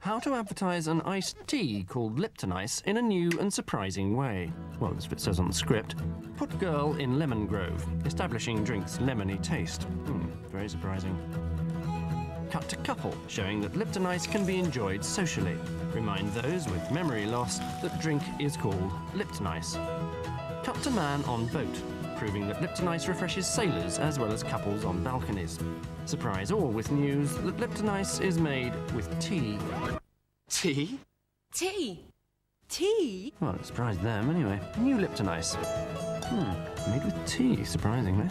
How to advertise an iced tea called Liptonice in a new and surprising way. Well, that's what it says on the script. Put girl in lemon grove, establishing drink's lemony taste. Very surprising. Cut to couple, showing that Liptonice can be enjoyed socially. Remind those with memory loss that drink is called Liptonice. Cut to man on boat, proving that Liptonice refreshes sailors as well as couples on balconies. Surprise all with news that Liptonice is made with tea. Tea? Tea? Tea? Well, it surprised them anyway. New Liptonice. Made with tea, surprisingly.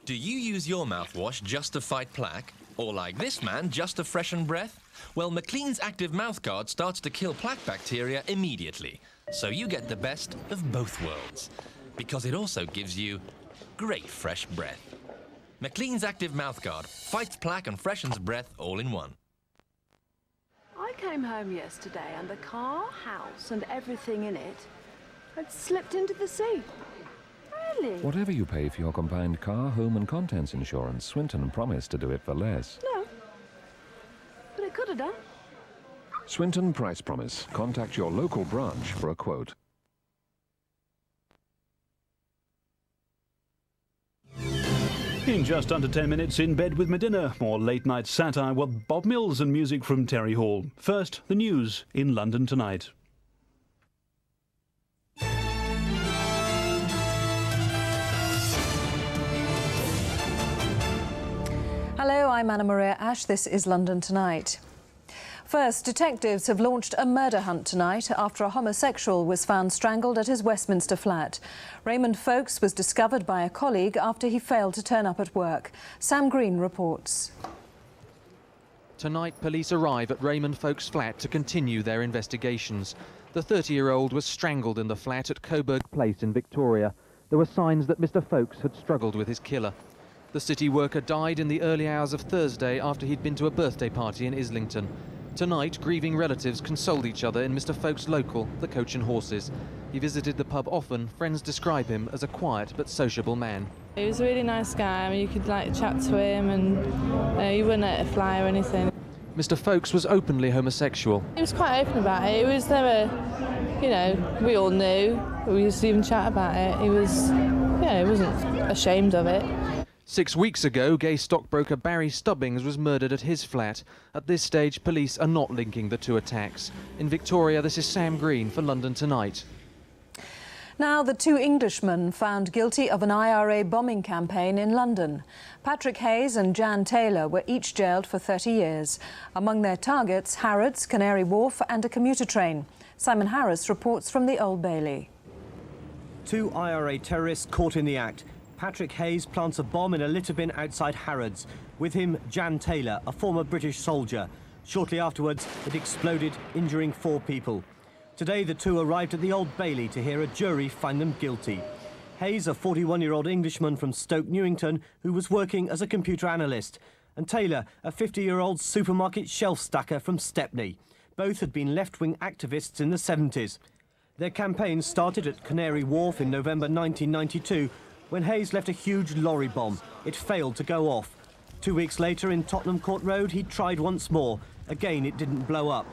Do you use your mouthwash just to fight plaque? Or like this man, just to freshen breath? Well, Macleans Active Mouthguard starts to kill plaque bacteria immediately. So you get the best of both worlds. Because it also gives you great fresh breath. Macleans Active Mouthguard fights plaque and freshens breath all in one. I came home yesterday and the car, house and everything in it had slipped into the sea. Really? Whatever you pay for your combined car, home and contents insurance, Swinton promised to do it for less. No. But it could have done. Swinton Price Promise. Contact your local branch for a quote. In just under 10 minutes, In Bed with Medina. More late-night satire with Bob Mills and music from Terry Hall. First, the news in London tonight. Hello, I'm Anna Maria Ashe. This is London Tonight. First, detectives have launched a murder hunt tonight after a homosexual was found strangled at his Westminster flat. Raymond Folkes was discovered by a colleague after he failed to turn up at work. Sam Green reports. Tonight, police arrive at Raymond Folkes' flat to continue their investigations. The 30-year-old was strangled in the flat at Coburg Place in Victoria. There were signs that Mr. Folkes had struggled with his killer. The city worker died in the early hours of Thursday after he'd been to a birthday party in Islington. Tonight, grieving relatives consoled each other in Mr. Folkes' local, the Coach and Horses. He visited the pub often. Friends describe him as a quiet but sociable man. He was a really nice guy. I mean, you could chat to him and he wouldn't let it fly or anything. Mr. Folkes was openly homosexual. He was quite open about it. It was never, we all knew. We used to even chat about it. He wasn't ashamed of it. 6 weeks ago, gay stockbroker Barry Stubbings was murdered at his flat. At this stage, police are not linking the two attacks. In Victoria, this is Sam Green for London Tonight. Now, the two Englishmen found guilty of an IRA bombing campaign in London. Patrick Hayes and Jan Taylor were each jailed for 30 years. Among their targets, Harrods, Canary Wharf and a commuter train. Simon Harris reports from the Old Bailey. Two IRA terrorists caught in the act. Patrick Hayes plants a bomb in a litter bin outside Harrods. With him, Jan Taylor, a former British soldier. Shortly afterwards, it exploded, injuring 4 people. Today, the two arrived at the Old Bailey to hear a jury find them guilty. Hayes, a 41-year-old Englishman from Stoke Newington, who was working as a computer analyst, and Taylor, a 50-year-old supermarket shelf stacker from Stepney. Both had been left-wing activists in the 70s. Their campaign started at Canary Wharf in November 1992, when Hayes left a huge lorry bomb. It failed to go off. 2 weeks later in Tottenham Court Road, he tried once more. Again, it didn't blow up.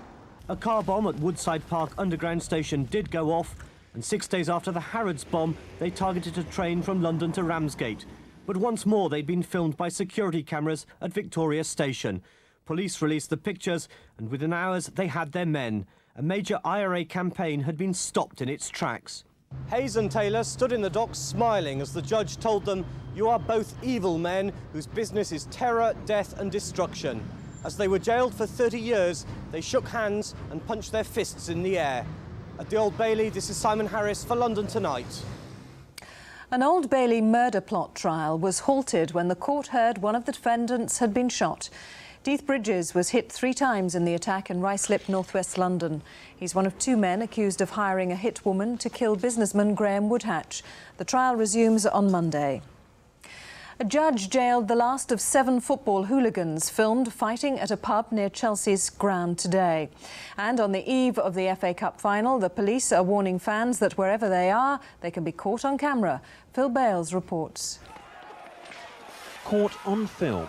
A car bomb at Woodside Park Underground Station did go off, and 6 days after the Harrods bomb, they targeted a train from London to Ramsgate. But once more, they'd been filmed by security cameras at Victoria Station. Police released the pictures, and within hours, they had their men. A major IRA campaign had been stopped in its tracks. Hayes and Taylor stood in the dock smiling as the judge told them, "You are both evil men whose business is terror, death and destruction." As they were jailed for 30 years, they shook hands and punched their fists in the air. At the Old Bailey, this is Simon Harris for London Tonight. An Old Bailey murder plot trial was halted when the court heard one of the defendants had been shot. Deith Bridges was hit 3 times in the attack in Ruislip, northwest London. He's one of 2 men accused of hiring a hit woman to kill businessman Graham Woodhatch. The trial resumes on Monday. A judge jailed the last of 7 football hooligans filmed fighting at a pub near Chelsea's ground today. And on the eve of the FA Cup final, the police are warning fans that wherever they are, they can be caught on camera. Phil Bales reports. Caught on film.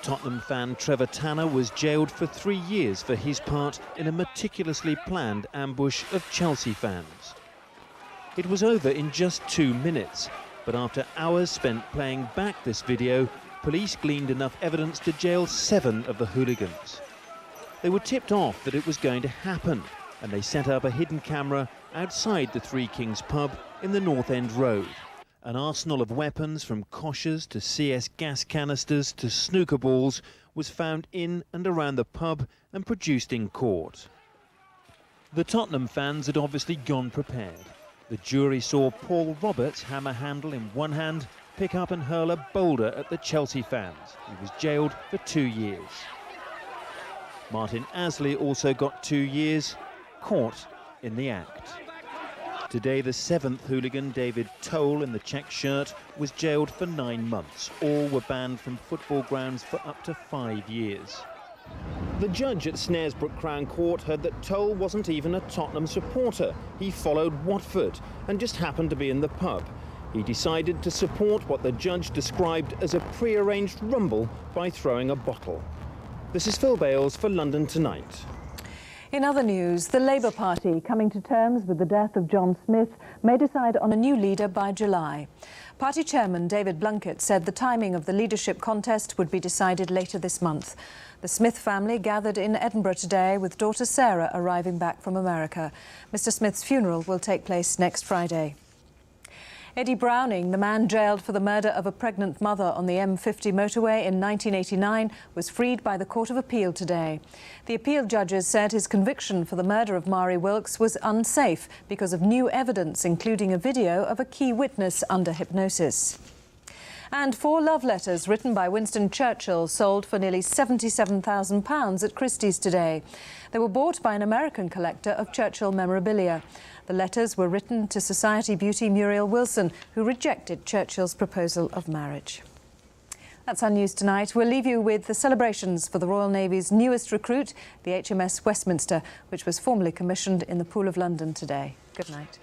Tottenham fan Trevor Tanner was jailed for 3 years for his part in a meticulously planned ambush of Chelsea fans. It was over in just 2 minutes, but after hours spent playing back this video, police gleaned enough evidence to jail 7 of the hooligans. They were tipped off that it was going to happen, and they set up a hidden camera outside the Three Kings pub in the North End Road. An arsenal of weapons, from koshers to CS gas canisters to snooker balls, was found in and around the pub and produced in court. The Tottenham fans had obviously gone prepared. The jury saw Paul Roberts, hammer handle in one hand, pick up and hurl a boulder at the Chelsea fans. He was jailed for 2 years. Martin Asley also got 2 years, caught in the act. Today, the 7th hooligan, David Toll, in the check shirt, was jailed for 9 months. All were banned from football grounds for up to 5 years. The judge at Snaresbrook Crown Court heard that Toll wasn't even a Tottenham supporter. He followed Watford and just happened to be in the pub. He decided to support what the judge described as a pre-arranged rumble by throwing a bottle. This is Phil Bales for London Tonight. In other news, the Labour Party, coming to terms with the death of John Smith, may decide on a new leader by July. Party chairman David Blunkett said the timing of the leadership contest would be decided later this month. The Smith family gathered in Edinburgh today, with daughter Sarah arriving back from America. Mr. Smith's funeral will take place next Friday. Eddie Browning, the man jailed for the murder of a pregnant mother on the M50 motorway in 1989, was freed by the Court of Appeal today. The appeal judges said his conviction for the murder of Mari Wilkes was unsafe because of new evidence, including a video of a key witness under hypnosis. And 4 love letters written by Winston Churchill sold for nearly £77,000 at Christie's today. They were bought by an American collector of Churchill memorabilia. The letters were written to society beauty Muriel Wilson, who rejected Churchill's proposal of marriage. That's our news tonight. We'll leave you with the celebrations for the Royal Navy's newest recruit, the HMS Westminster, which was formally commissioned in the Pool of London today. Good night.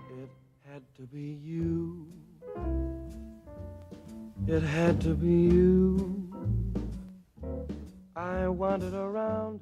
It had to be you. It had to be you. I wandered around.